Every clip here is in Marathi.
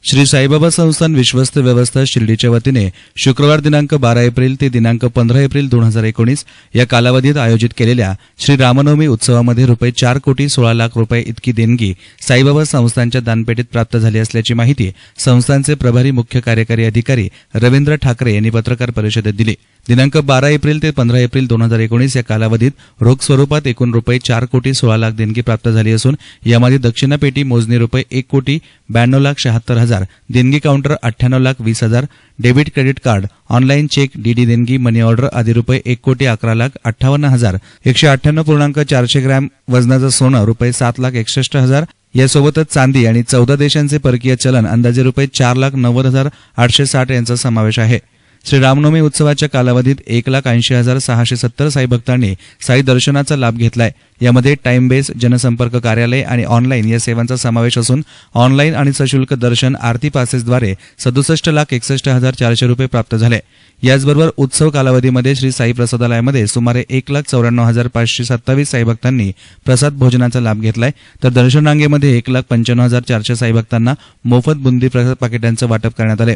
श्री साईबाबा संस्थान विश्वस्त व्यवस्था शिर्डीच्या वतीने शुक्रवार दिनांक 12 एप्रिल ते दिनांक 15 एप्रिल 2019 या कालावधीत आयोजित केलेल्या श्री रामनवमी उत्सवामध्ये रुपये 4,16,00,000 इतकी देणगी साईबाबा संस्थानच्या दानपेटीत प्राप्त झाली असल्याची माहिती संस्थानचे प्रभारी मुख्य कार्यकारी अधिकारी रवींद्र ठाकरे यांनी पत्रकार परिषदेत दिली। दिनांक 12 एप्रिल ते 15 एप्रिल 2019 या कालावधीत रोख स्वरूपात एकूण रुपये 4,16,00,000 देणगी प्राप्त झाली असून यामध्ये दक्षिणापेटी मोजणी रुपये 1,92,76,000, देणगी counter 98,20,000, debit credit card, online cheque, DD देणगी, मनी ऑर्डर आदी रुपये 1,11,58,000, 198.400 ग्रॅम वजनाचं सोनं रुपये 7,61,000 यासोबतच चांदी आणि 14 देशांचे परकीय चलन अंदाजे रुपये 4,90,860 यांचा समावेश आहे। श्री रामनवमी उत्सवाच्या कालावधीत 1,80,670 साई भक्तांनी साई दर्शनाचा लाभ घेतलाय। यामध्ये टाइम बेस, जनसंपर्क कार्यालय आणि ऑनलाईन या सेवांचा समावेश असून ऑनलाईन आणि सशुल्क दर्शन आरती पासेसद्वारे 67,61,400 रुपये प्राप्त झाले। याचबरोबर उत्सव कालावधीमध्ये श्री साई प्रसादालयामध्ये सुमारे 1,94,527 साई भक्तांनी प्रसाद भोजनाचा लाभ घेतलाय, तर दर्शन रांगेमध्ये 1,95,400 साई भक्तांना मोफत बुंदी प्रसाद पाकिटांचं वाटप करण्यात आले।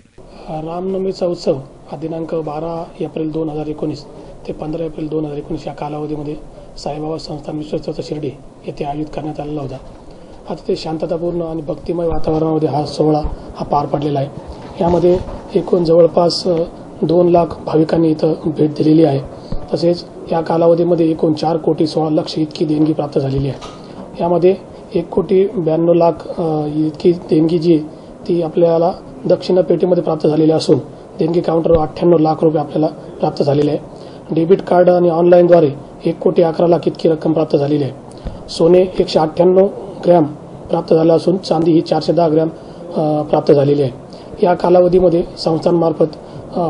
रामनवमीचा उत्सव हा दिनांक 12 एप्रिल 2019 ते 15 एप्रिल 2019 या कालावधीमध्ये साईबाबा संस्थान विश्वस्त शिर्डी येथे आयोजित करण्यात आलेला होता। अतिशय शांततापूर्ण आणि भक्तिमय वातावरणामध्ये हा सोहळा पार पडलेला आहे। यामध्ये एकूण जवळपास 2 लाख भाविकांनी इथं भेट दिलेली आहे। तसेच या कालावधीमध्ये एकूण 4,16,00,000 इतकी देणगी प्राप्त झालेली आहे। यामध्ये 1,92,00,000 इतकी देणगी जी ती आपल्याला दक्षिण पेटीमध्ये प्राप्त झालेली असून देणगी काउंटरवर 98,00,000 रुपये आपल्याला प्राप्त झालेले आहे। डेबिट कार्ड आणि ऑनलाईनद्वारे 1,11,00,000 इतकी रक्कम प्राप्त झालेली आहे। सोने 198 ग्रॅम प्राप्त झाले असून चांदी ही 410 ग्रॅम प्राप्त झालेली आहे। या कालावधीमध्ये संस्थांमार्फत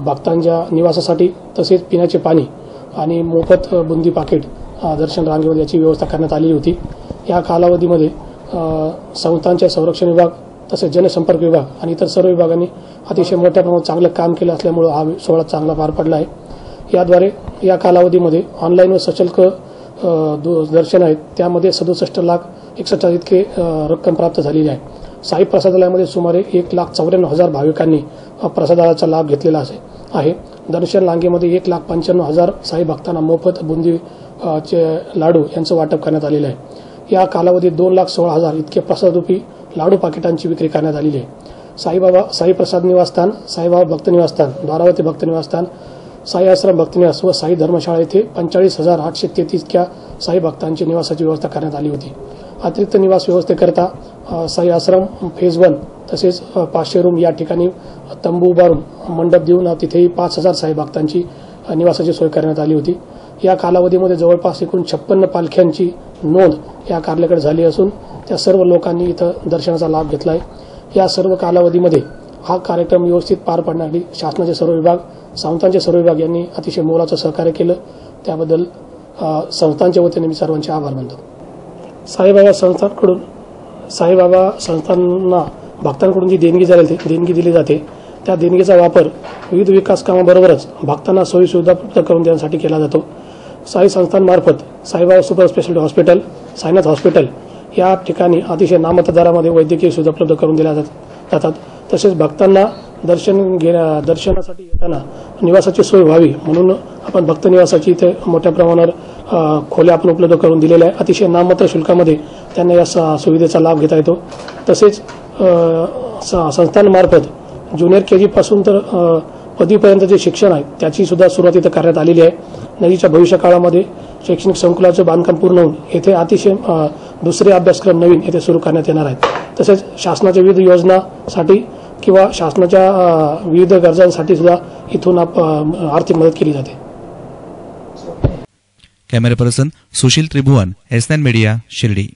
भक्तांच्या निवासासाठी तसेच पिण्याचे पाणी आणि मोफत बुंदी पाकिट दर्शन रांगेमध्ये याची व्यवस्था करण्यात आली होती। या कालावधीमध्ये संस्थांचे संरक्षण विभाग तसेच जनसंपर्क विभाग आणि इतर सर्व विभागांनी अतिशय मोठ्या प्रमाणात चांगले काम केले असल्यामुळे हा सोहळा चांगला पार पडला आहे। याद्वारे या कालावधीमध्ये ऑनलाईन व सशुल्क दर्शन आहेत त्यामध्ये 67,61,000 इतके रक्कम प्राप्त झालेली आहे। साई प्रसादालयामध्ये सुमारे 1,94,000 भाविकांनी प्रसादाचा लाभ घेतलेला आहे। दर्शन रांगेमध्ये 1,95,000 साई भक्तांना मोफत बुंदी चे लाडू यांचं वाटप करण्यात आलेलं आहे। या कालावधीत 2,16,000 इतके प्रसादरूपी लाडू पाकिटांची विक्री करण्यात आलेली आहे। साई प्रसाद निवासस्थान, साईबाबा भक्त निवासस्थान, द्वारावती भक्त निवासस्थान, साई आश्रम भक्त निवास व साई धर्मशाळा येथे 45,833 इतक्या साई भक्तांची निवासाची व्यवस्था करण्यात आली होती। अतिरिक्त निवास व्यवस्थेकरता साई आश्रम फेज 1 तसेच 500 रूम या ठिकाणी तंबू उभारून मंडप देऊन तिथेही 5,000 साई भक्तांची निवासाची सोय करण्यात आली होती। या कालावधीमध्ये जवळपास एकूण 56 पालख्यांची नोंद या कार्यालयाकडे झाली असून त्या सर्व लोकांनी इथं दर्शनाचा लाभ घेतला आहे। या सर्व कालावधीमध्ये हा कार्यक्रम व्यवस्थित पार पाडण्यासाठी शासनाचे सर्व विभाग, संस्थांचे सर्व विभाग यांनी अतिशय मोलाचं सहकार्य केलं, त्याबद्दल संस्थांच्या वतीने मी सर्वांचे आभार मानतो। साईबाबा संस्थांना भक्तांकडून जी देणगी दिली जाते त्या देणगीचा वापर विविध विकास कामाबरोबरच भक्तांना सोयी सुविधा उपलब्ध करून देण्यासाठी केला जातो। साई संस्थांमार्फत Saibaba super speciality hospital, Sainath hospital या ठिकाणी अतिशय नाममात्र दरामध्ये वैद्यकीय सुविधा उपलब्ध करून दिल्या जातात। तसेच भक्तांना दर्शनासाठी येताना निवासाची सोय व्हावी म्हणून आपण भक्त निवासाची इथे मोठ्या प्रमाणावर खोल्या आपण उपलब्ध करून दिलेल्या आहे। अतिशय नाममात्र शुल्कामध्ये त्यांना या सुविधेचा लाभ घेता येतो। तसेच संस्थांमार्फत ज्युनियर केजी पासून तर पदवीपर्यंत जे शिक्षण आहे त्याची सुद्धा सुरुवात इथं करण्यात आलेली आहे। नजीकच्या भविष्य काळामध्ये शैक्षणिक संकुलाचं बांधकाम पूर्ण होऊन येथे अतिशय दुसरे अभ्यासक्रम नवीन येथे सुरू करण्यात येणार आहेत। तसेच शासनाच्या विविध योजनांसाठी किंवा शासनाच्या विविध गरजांसाठी सुद्धा इथून आर्थिक मदत केली जाते। कॅमेरा पर्सन सुशील त्रिभुवन, S9 मीडिया, शिर्डी।